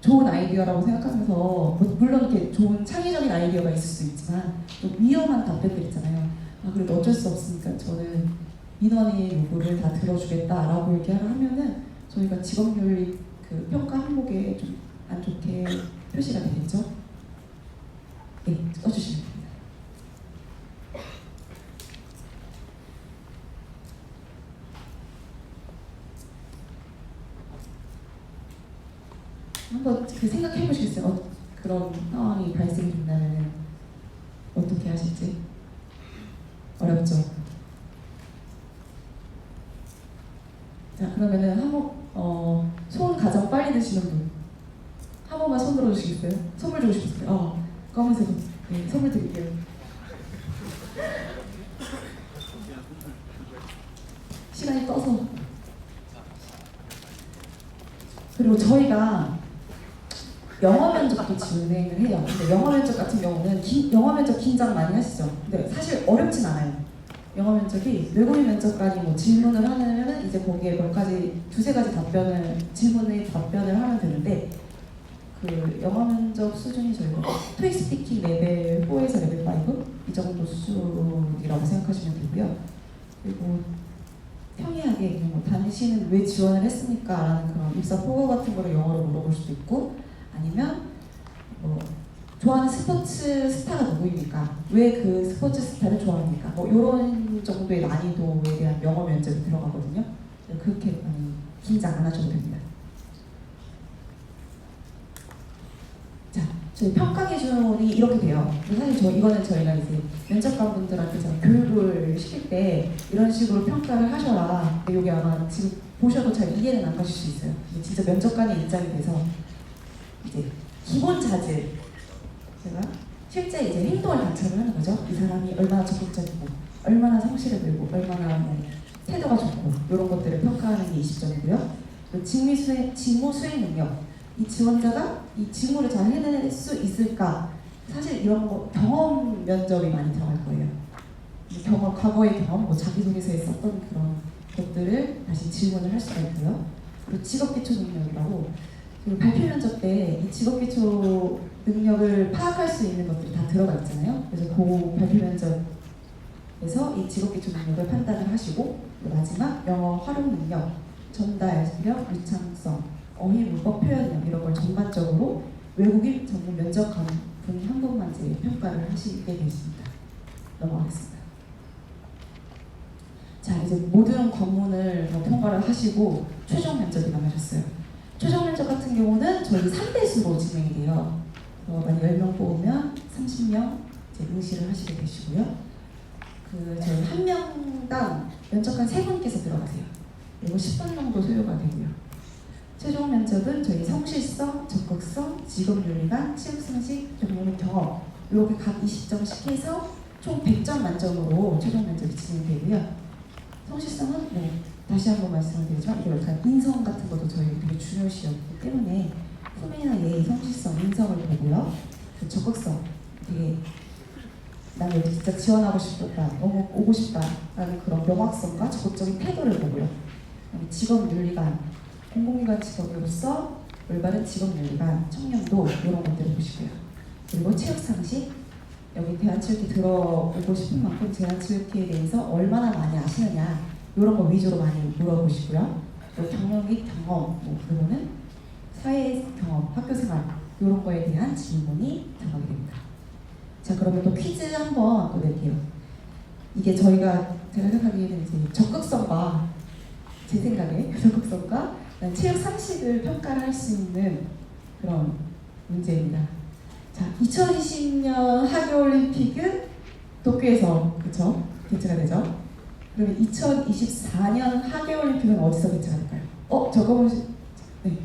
좋은 아이디어라고 생각하면서, 물론 이렇게 좋은 창의적인 아이디어가 있을 수 있지만 좀 위험한 답변들 있잖아요. 그래도 어쩔 수 없으니까 저는 민원의 요구를 다 들어주겠다라고 얘기를 하면은 저희가 직업윤리 그 평가 항목에 좀 안 좋게 표시가 되겠죠. 네, 써주시면 됩니다. 한번 생각해 보시겠어요? 그런 상황이 발생된다면 어떻게 하실지? 어렵죠? 자, 그러면은 소원 가장 빨리 드시는 분 한 번만 손 들어주시겠어요? 선물 주고 싶으세요? 검은색. 네, 선물 드릴게요. 시간이 떠서. 그리고 저희가 영어 면접도 진행을 해요. 근데 영어 면접 같은 경우는 영어 면접 긴장 많이 하시죠? 근데 사실 어렵진 않아요. 영어 면접이 외국인 면접관이 뭐 질문을 하면은 이제 거기에 몇 가지 두세 가지 질문에 답변을 하면 되는데 그 영어 면접 수준이 저희가 토익 스피킹 레벨 4에서 레벨 5 이 정도 수준이라고 생각하시면 되고요. 그리고 평이하게 그냥 뭐 당신은 왜 지원을 했습니까? 라는 그런 입사 포고 같은 거를 영어로 물어볼 수도 있고 아니면 뭐 좋아하는 스포츠 스타가 누구입니까? 왜 그 스포츠 스타를 좋아합니까? 뭐 이런 정도의 난이도에 대한 영어 면접이 들어가거든요. 그렇게 많이 긴장 안 하셔도 됩니다. 자, 저희 평가 기준이 이렇게 돼요. 사실 이거는 저희가 이제 면접관분들한테 제가 교육을 시킬 때 이런 식으로 평가를 하셔라. 근데 이게 아마 지금 보셔도 잘 이해는 안 가실 수 있어요. 진짜 면접관의 입장이 돼서 이제 기본 자질 제가 실제 이제 행동을 관찰을 하는 거죠. 이 사람이 얼마나 적극적이고, 얼마나 성실해 보이고, 얼마나 뭐 태도가 좋고 이런 것들을 평가하는 게 20점이고요. 직무 수행 능력. 이 지원자가 이 직무를 잘 해낼 수 있을까? 사실 이런 거 경험 면접이 많이 들어갈 거예요. 과거의 경험, 뭐 자기소개서에 썼던 그런 것들을 다시 질문을 할 수가 있고요. 그리고 직업기초 능력이라고 그리고 발표 면접 때 이 직업기초 능력을 파악할 수 있는 것들이 다 들어가 있잖아요. 그래서 그 발표 면접에서 이 직업기초 능력을 판단을 하시고 마지막 영어 활용 능력, 전달력, 유창성, 어휘, 문법, 표현력 이런 걸 전반적으로 외국인 전문 면접관 분 한 분만 이제 평가를 하시게 되겠습니다. 넘어가겠습니다. 자, 이제 모든 관문을 통과를 하시고 최종 면접이 남으셨어요. 최종 면접 같은 경우는 저희 3배수로 진행이 돼요. 만약 10명 뽑으면 30명 이제 응시를 하시게 되시고요. 저희 한 명당 면접관 3분께서 들어가세요. 그리고 10분 정도 소요가 되고요. 최종 면접은 저희 성실성, 적극성, 직업윤리관, 취업상식, 전문 경험 이렇게 각 20점씩 해서 총 100점 만점으로 최종 면접이 진행되고요. 성실성은 뭐 다시 한번 말씀을 드리지만 이게 약간 인성 같은 것도 저희 되게 중요시였기 때문에 품위나 예의, 성실성, 인성을 보고요. 그 적극성, 되게 난 여기 진짜 지원하고 싶다, 너무 오고 싶다라는 그런 명확성과 적극적인 태도를 보고요. 직업윤리관, 공공기관 직업으로서 올바른 직업윤리관, 청렴도 이런 것들을 보시고요. 그리고 체육상식, 여기 대한체육회 들어오고 싶은 만큼 대한체육회에 대해서 얼마나 많이 아시느냐 이런 거 위주로 많이 물어보시고요. 그리고 경력 및 경험, 그리고는 사회 경험, 학교생활 이런 거에 대한 질문이 들어가게 됩니다. 자, 그러면 또 퀴즈 한번 또 낼게요. 이게 제가 생각하기에는 이제 적극성과 제 생각에 적극성과 체육 상식을 평가를 할 수 있는 그런 문제입니다. 자, 2020년 하계올림픽은 도쿄에서 그쵸? 개최가 되죠? 그러면 2024년 하계올림픽은 어디서 개최가 될까요? 저거 네.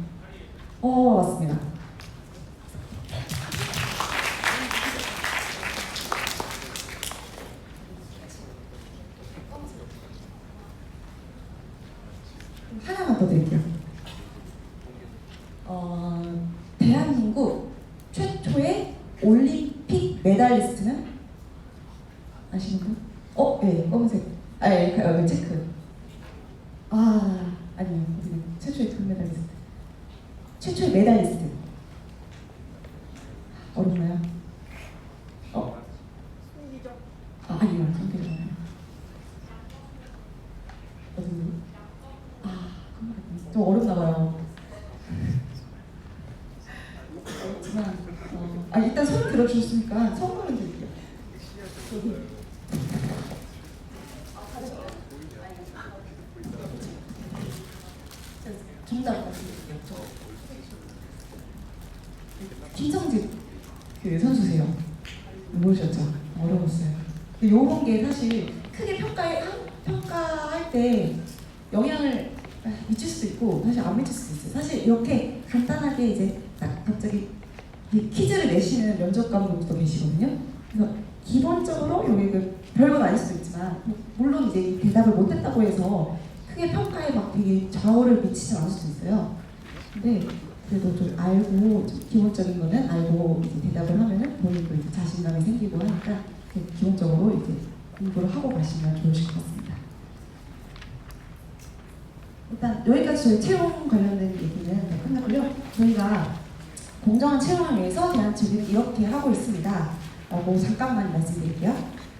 맞습니다. 하나만 더 드릴게요. 대한민국 최초의 올림픽 메달리스트는 아시는 분? 네, 검은색. 예, 체크. 아니요. 최초의 금메달리스트. 최초의 메달리스트. 어렵나요? 아니요. 성대잖아요. 좀 어렵나 봐요. 어렵지만 일단 손을 들어주셨으니까 선물을 드릴게요. 정답 말씀드릴게요. 김성집 그 선수세요. 모르셨죠? 어려웠어요. 근데 요런 게 사실 크게 평가할 때 영향을 미칠 수도 있고 사실 안 미칠 수도 있어요. 사실 이렇게 간단하게 이제 갑자기 퀴즈를 내시는 면접관분들도 계시거든요. 그래서 기본적으로 여기 별건 아닐 수도 있지만 물론 이제 대답을 못했다고 해서 크게 평가에 막 되게 좌우를 미치지 않을 수도 있어요. 근데 그래도 좀 알고 좀 기본적인 거는 알고 이제 대답을 하면은 본인도 이제 자신감이 생기고 하니까 기본적으로 이제 공부를 하고 가시면 좋으실 것 같습니다. 일단 여기까지 저희 채용 관련된 얘기는 다 끝났고요. 저희가 공정한 채용을 위해서 대한체육은 이렇게 하고 있습니다. 라고 잠깐만 말씀드릴게요.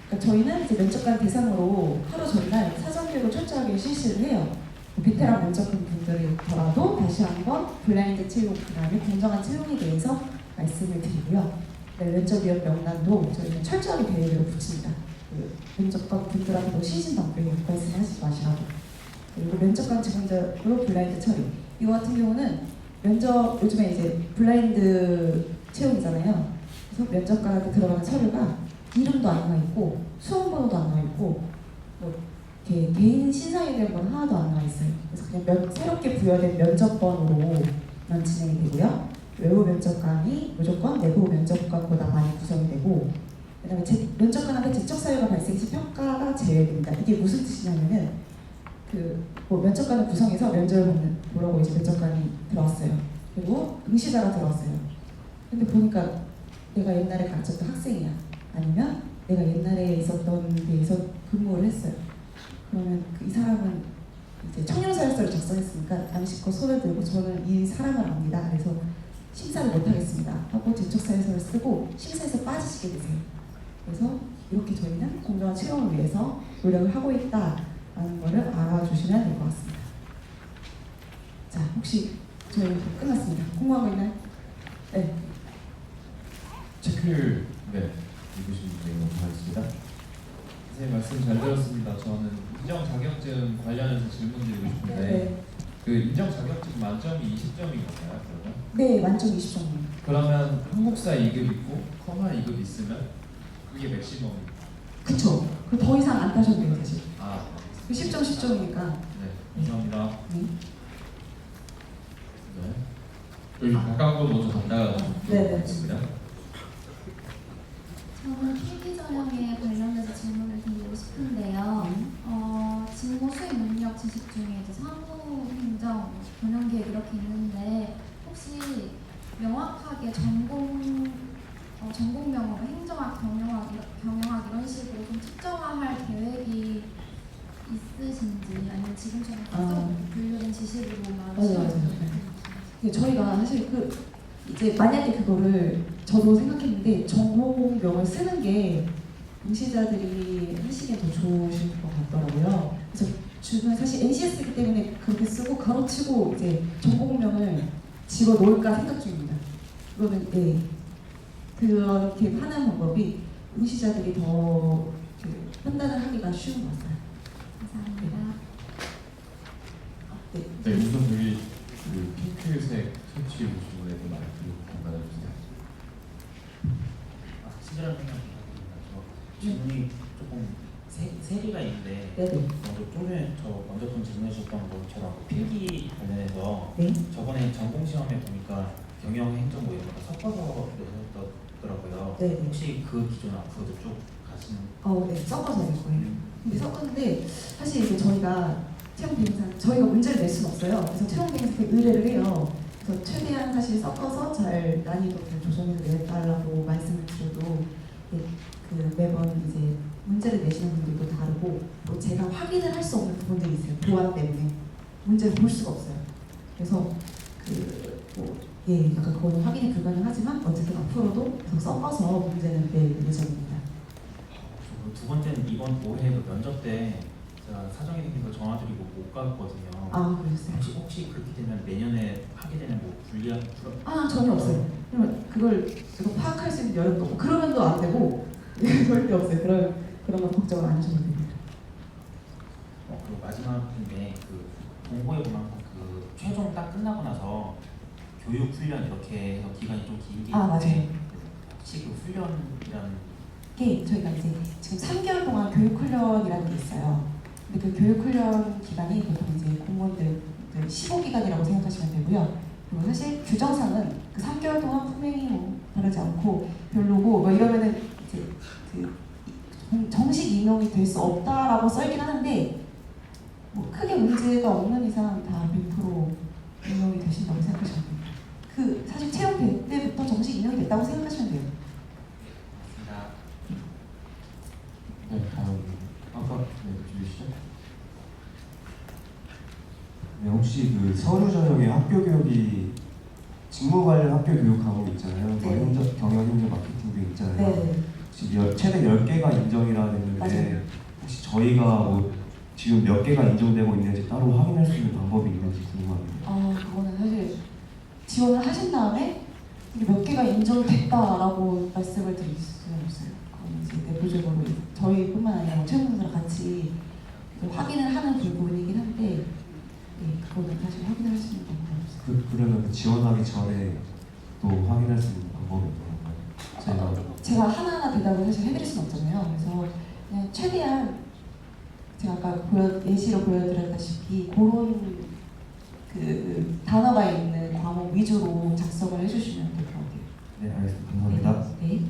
그러니까 저희는 이제 면접관 대상으로 하루 전날 사전교육을 철저하게 실시를 해요. 베테랑 면접관 분들이더라도 다시 한번 블라인드 채용, 그다음에 공정한 채용에 대해서 말씀을 드리고요. 네, 면접 위원 명단도 저희는 철저하게 대회를 붙입니다. 그 면접관 분들한테도 신신당부에 말씀하시지 마시라고. 그리고 면접관 직원자로 블라인드 처리. 이거 같은 경우는 면접 요즘에 이제 블라인드 채용이잖아요. 그래서 면접관한테 들어가는 서류가 이름도 안 나와 있고 수험번호도 안 나와 있고 뭐 이렇게 개인 신상에 대한 건 하나도 안 나와 있어요. 그래서 그냥 새롭게 부여된 면접번호로만 진행이 되고요. 외부 면접관이 무조건 내부 면접관보다 많이 구성이 되고, 그다음에 면접관한테 지적 사유가 발생 시 평가가 제외됩니다. 이게 무슨 뜻이냐면은 뭐 면접관을 구성해서 면접을 보라고 이제 면접관이 들어왔어요. 그리고 응시자가 들어왔어요. 근데 보니까 내가 옛날에 가르쳤던 학생이야. 아니면 내가 옛날에 있었던 데에서 근무를 했어요. 그러면 이 사람은 이제 청렴사실서를 작성했으니까 당신껏 손을 들고 저는 이 사람을 압니다. 그래서 심사를 못하겠습니다 하고 지적사유서를 쓰고 심사에서 빠지시게 되세요. 그래서 이렇게 저희는 공정한 채용을 위해서 노력을 하고 있다라는 것을 알아주시면 될 것 같습니다. 자, 혹시 저희 끝났습니다. 궁금한 거 있나요? 네. 체크를 읽으신 분이 하겠습니다. 선생님 말씀 잘 들었습니다. 저는 인정 자격증 관련해서 질문 드리고 싶은데 네. 그 인정 자격증 만점이 20점인 건가요? 그러면? 네, 만점 20점입니다. 그러면 한국사 2급 있고 커마 2급 있으면 그게 맥시멈입니다. 그쵸. 그 더 이상 안 따셔도 돼요, 사실. 아, 그 10점, 10점이니까. 네, 감사합니다. 네. 네. 여기 가까운 거 먼저 간다가 네. 저는 필기 전형에 관련해서 질문을 드리고 싶은데요. 직무 수행 능력 지식 중에 이제 사무 행정 전형 계획 이렇게 있는데 혹시 명확하게 전공명으로 행정학, 경영학 이런 식으로 좀 특정화할 계획이 있으신지 아니면 지금처럼 계속 분류된 지식으로만 맞아요. 저희가 사실 이제 만약에 그거를 저도 생각했는데 전공명을 쓰는 게 응시자들이 하시기에 더 좋으실 것 같더라고요. 그래서 주변 사실 NCS이기 때문에 그렇게 쓰고 가로치고 이제 전공명을 집어 넣을까 생각 중입니다. 그거는 그렇게 하는 방법이 응시자들이 더 판단을 하기가 쉬운 것 같아요. 감사합니다. 네, 우선 여기 그 핑크색 터치 질문에 대해 말씀해주세요. 친절한 설명 부탁드립니다. 질문이 조금 세 개가 있는데 네네. 좀 전에 먼저 질문해 주셨던 것처럼 필기 관련해서 네. 저번에 전공 시험에 보니까 경영, 행정 뭐 이런 거 섞어서 내셨더라고요. 네. 혹시 그 기준 앞으로도 쭉 가시는? 네, 섞어서 낼 거예요. 근데 섞었는데 사실 이제 저희가 채용 대행사 저희가 문제를 낼 수는 없어요. 그래서 채용 대행사한테 의뢰를 해요. 그래서 최대한 사실 섞어서 잘 난이도를 조정해서 내달라고 말씀을 드려도 매번 이제 문제를 내시는 분들도 다르고 또 제가 확인을 할 수 없는 부분들이 있어요. 보안 때문에 문제를 볼 수가 없어요. 그래서 약간 그거는 확인이 불가능하지만 어쨌든 앞으로도 계속 섞어서 문제는 낼 예정입니다. 두 번째는 이번 올해 그 면접 때 제가 사정이 생겨서 전화드리고 못 갔거든요. 아, 그러셨어요? 혹시 그렇게 되면 내년에 하게 되는 뭐 불리한 전혀 없어요. 그러면 이거 파악할 수 있는 여력도 없고 그러면도 안 되고 절대 없어요. 그런 건 걱정을 안 하셔도 됩니다. 그리고 마지막인데 공고에 보면 최종 딱 끝나고 나서 교육 훈련 이렇게 해서 기간이 좀 길게 맞아요. 있는데 혹시 그 훈련이라는 이게 저희가 이제 지금 3개월 동안 교육훈련이라는 게 있어요. 근데 그 교육훈련 기간이 보통 이제 공무원들 15기간이라고 생각하시면 되고요. 그리고 사실 규정상은 그 3개월 동안 분명히 다르지 않고 별로고 이러면은 이제 정식 임용이 될 수 없다라고 써있긴 하는데 크게 문제가 없는 이상 다 100% 임용이 되신다고 생각하시면 됩니다. 사실 채용 때부터 정식 임용이 됐다고 생각하시면 돼요. 네, 다음 아까 주시죠. 네, 혹시 그 서류 전형에 학교 교육이 직무 관련 학교 교육 과목이 있잖아요. 뭐 네. 경영, 행정, 마케팅 등 있잖아요. 네. 혹시 최대 10개가 인정이라 됐는데 맞아요. 혹시 저희가 뭐 지금 몇 개가 인정되고 있는지 따로 확인할 수 있는 방법이 있는지 궁금합니다. 그거는 사실 지원을 하신 다음에 이게 몇 개가 인정됐다라고 말씀을 드릴 수는 없어요. 그건 이제 내부적으로 저희뿐만 아니라 뭐 채용사랑 같이 확인을 하는 부분이긴 한데, 네, 그거는 사실 확인할 수 있는 방법이 없어요. 그러면 그 지원하기 전에 또 확인할 수 있는 방법이 있나요? 제가 하나하나 대답을 사실 해드릴 수는 없잖아요. 그래서 그냥 최대한 제가 아까 예시로 보여드렸다시피 그런 그 단어가 있는 과목 위주로 작성을 해주시면 될 것 같아요. 네, 알겠습니다. 감사합니다. 네.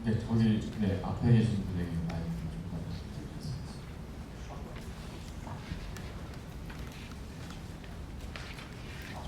네, 저기 앞에 계신 분에게 마이크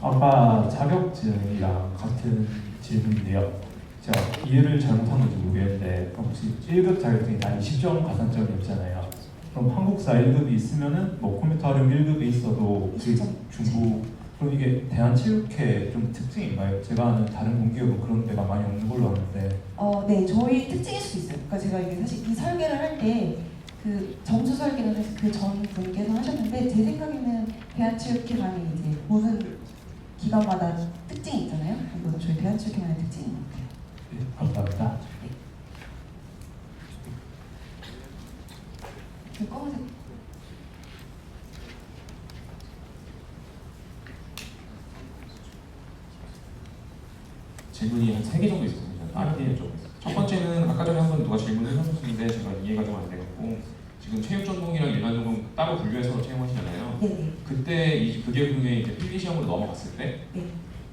좀 아까 자격증이랑 같은 질문인데요. 제가 이해를 잘못한 건지 모르겠는데 혹시 1급 자격증이 다 20점 가산점이 있잖아요. 그럼 한국사 1급이 있으면은 뭐 컴퓨터 활용 1급에 있어도 그 20점. 중국 그럼 이게 대한체육회 좀 특징인가요? 제가 아는 다른 공기업은 그런 데가 많이 없는 걸로 아는데. 네, 저희 특징일 수도 있어요. 그러니까 제가 이게 사실 이 설계를 할 때 그 점수 설계는 그 전 분께서 하셨는데 제 생각에는 대한체육회만이 이제 모든 기관마다 특징이 있잖아요. 그리고 저희 대한체육회만의 특징인 것 같아요. 네, 감사합니다. 그 검은색. 질문이 한 3개 정도 있었습니다. 빠르게 여쭤보겠습니다. 첫 번째는 아까 전에 한번 누가 질문을 해주셨는데 제가 이해가 좀 안 돼갖고 지금 체육 전공이랑 일반 전공 따로 분류해서 채용하시잖아요. 네네. 그때 그게 분명히 이제 필기 시험으로 넘어갔을 때 네.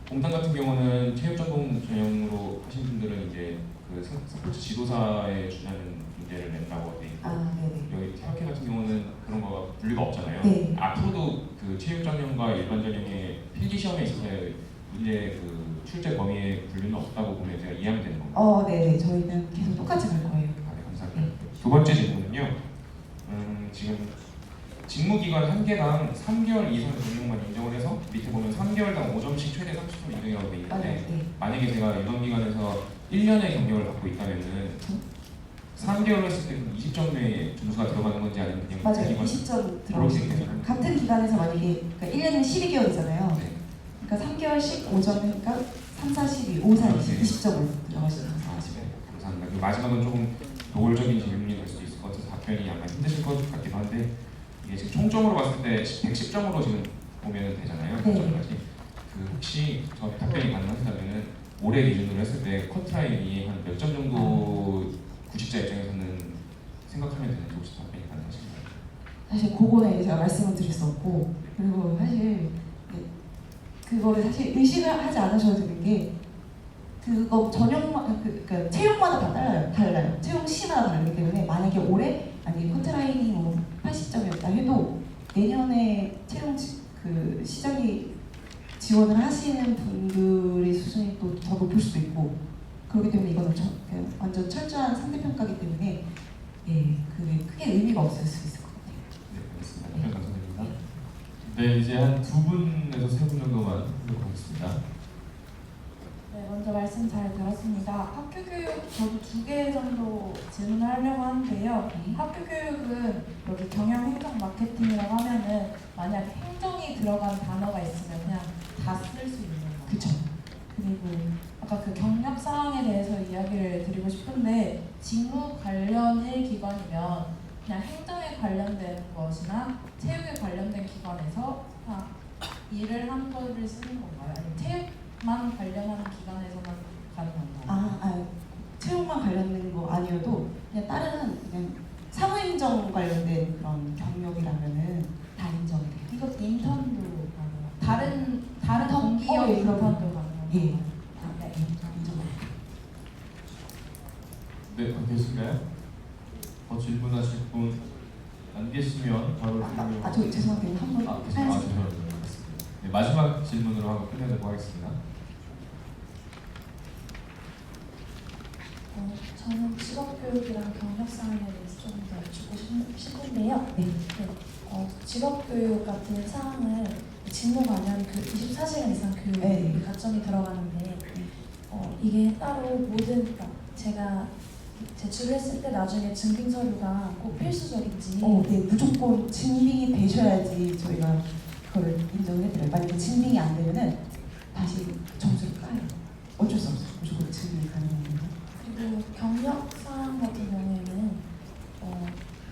공단 같은 경우는 체육 전공 전형으로 하신 분들은 이제 그 스포츠 지도사에 준하는 문제를 낸다고 돼 있고 네네. 여기 체육회 같은 경우는 그런 거가 분류가 없잖아요. 네. 앞으로도 그 체육 전형과 일반 전형의 필기 시험에 있어서의 문제 그 출제 범위의 분류는 없다고 보면 제가 이해하면 되는 건가요? 네네. 저희는 계속 똑같이 갈 거예요. 네, 감사합니다. 두 번째 질문은요. 지금 직무기간 한 개당 3개월 이상 전형만 인정을 해서 밑에 보면 3개월당 5점씩 최대 30점 인정이라고 돼 맞아요. 있는데 네. 만약에 제가 이번 기간에서 1년의 경력을 갖고 있다면은 3개월을 했을 때 20점의 점수가 들어가는 건지 아니면 그냥 맞아요. 기간 20점 그렇게 들어가요. 계산하면 같은 기간에서 만약에 그러니까 1년이면 12개월이잖아요. 네. 그러니까 3개월 15점이니까 3, 4, 12, 5, 4, 20, 20점을 들어가시는 거죠. 네, 감사합니다. 그리고 마지막은 조금 노골적인 질문이 될 수도 있을 것 같아서 답변이 아마 힘드실 것 같기도 한데 이게 지금 총점으로 봤을 때 110점으로 지금 보면 되잖아요. 네. 100점까지. 그 혹시 저 답변이 가능하시다면은 올해 기준으로 했을 때 커트라인이 한 몇 점 정도 구직자 입장에서는 생각하면 되는지 혹시 답변이 가능하신가요? 사실 그거는 제가 말씀을 드릴 수 없고, 그리고 사실 그거를 사실 의식을 하지 않으셔도 되는 게 그거 전형만 그러니까 채용마다 다 달라요. 채용 시마다 다르기 때문에 만약에 올해 커트라인이 뭐 80점이었다 해도 내년에 채용 그 시작이 지원을 하시는 분들의 수준이 또 더 높을 수도 있고 그렇기 때문에 이거는 그냥 완전 철저한 상대평가이기 때문에 그게 크게 의미가 없을 수 있을 것 같아요. 네, 알겠습니다. 답변 감사드립니다. 네, 이제 한 2분에서 3분 정도만 하도록 하겠습니다. 네, 먼저 말씀 잘 들었습니다. 학교 교육 저도 2개 정도 질문을 하려고 하는데요. 학교 교육은 여기 경영, 행정, 마케팅이라고 하면은 만약 행정이 들어간 단어가 있으면 그냥 다 쓸 수 있는 거예요. 그렇죠. 그리고 아까 그 경력 사항에 대해서 이야기를 드리고 싶은데 직무 관련 일 기관이면 그냥 행정에 관련된 것이나 체육에 관련된 기관에서 다 일을 한 거를 쓰는 건가요? 아니면 체육만 관련하는 기관에서만 가능한가요? 채용만 관련된 거 아니어도 그냥 다른 그냥 사무행정 관련된 그런 경력이라면은 다 인정이 돼요. 이거 인턴도 가능해요? 다른 공기업 예, 그럼. 인턴도 가능해요? 예. 네. 인정합니다. 네, 다 계신가요? 더 질문하실 분 안 계시면 바로 질문. 저 죄송한데 한번 죄송합니다. 네, 마지막 질문으로 하고 끝내도록 하겠습니다. 저는 직업교육이랑 경력사항에 대해서 좀 더 여쭙고 싶은데요. 네. 직업교육 같은 사항은 직무 관련 24시간 이상 교육이 네. 가점이 들어가는데 이게 따로 그러니까 제가 제출을 했을 때 나중에 증빙 서류가 꼭 필수적인지 네, 무조건 증빙이 되셔야지 저희가 그거를 인정을 해드려요. 만약에 증빙이 안 되면은 다시 점수를 까요. 어쩔 수 없어요. 무조건 증빙이 가능합니다. 그리고 경력사항 같은 경우에는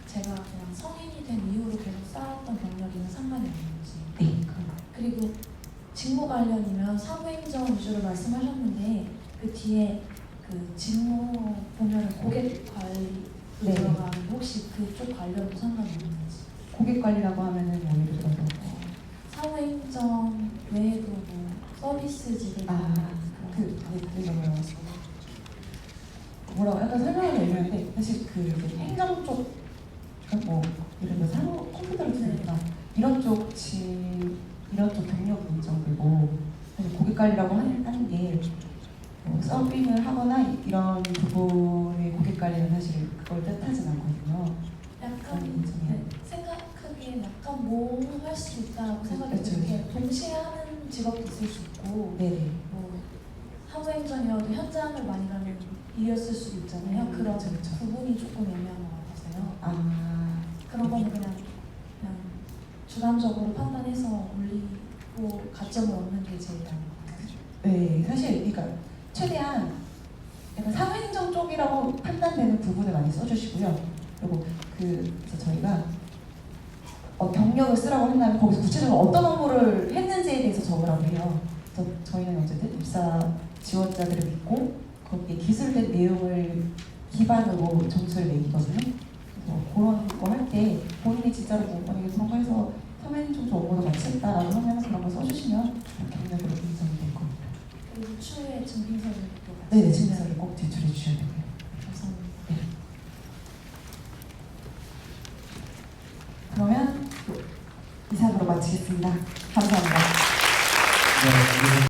제가 그냥 성인이 된 이후로 계속 쌓았던 경력이면 상관이 없는지 네, 그리고 직무 관련이면 사무행정 위주로 말씀하셨는데 그 뒤에 그 직무 보면 고객 관리 네. 들어가는데 혹시 그쪽 관련도 상관없는지 고객 관리라고 하면은 뭐 예를 들어서 사무행정 외에도 뭐 서비스직이나 뭐라고 약간 설명을 드리는데 사실 그 이제 행정 쪽 그러니까 뭐 예를 들어 사무 컴퓨터를 쓰니까 이런 쪽 경력 인정되고 사실 고객 관리라고 하는 게 서빙을 하거나 이런 부분의 고객 관리는 사실 그걸 뜻하진 않거든요. 약간 인정해요. 생각하기엔 약간 모호할 수도 있다고 생각이 그렇죠. 드는 게 동시에 하는 직업도 있을 수 있고 네네. 뭐 사무행정이어도 현장을 많이 가는 일이었을 수도 있잖아요. 그런 그렇죠. 부분이 조금 애매한 것 같아서요. 아, 그런 거는 그냥 주관적으로 판단해서 올리고 가점을 얻는 게 제일 나은 것 같아요. 네, 사실 그러니까 최대한 약간 사무행정 쪽이라고 판단되는 부분을 많이 써주시고요. 그리고 그래서 저희가 경력을 쓰라고 한다면 거기서 구체적으로 어떤 업무를 했는지에 대해서 적으라고 해요. 그래서 저희는 어쨌든 입사 지원자들을 믿고 거기에 기술된 내용을 기반으로 점수를 매기거든요. 그래서 그런 거 할 때 본인이 진짜로 뭐 만약에 그런 거 해서 사무행정 쪽 업무를 마쳤다라고 하면 그런 거 써주시면 경력으로 인정이 될 겁니다. 그리고 추후에 증빙서를 또 같이 네네, 증서를 꼭 제출해 주셔야 되고요. 감사합니다. 그러면 이상으로 마치겠습니다. 감사합니다. 네,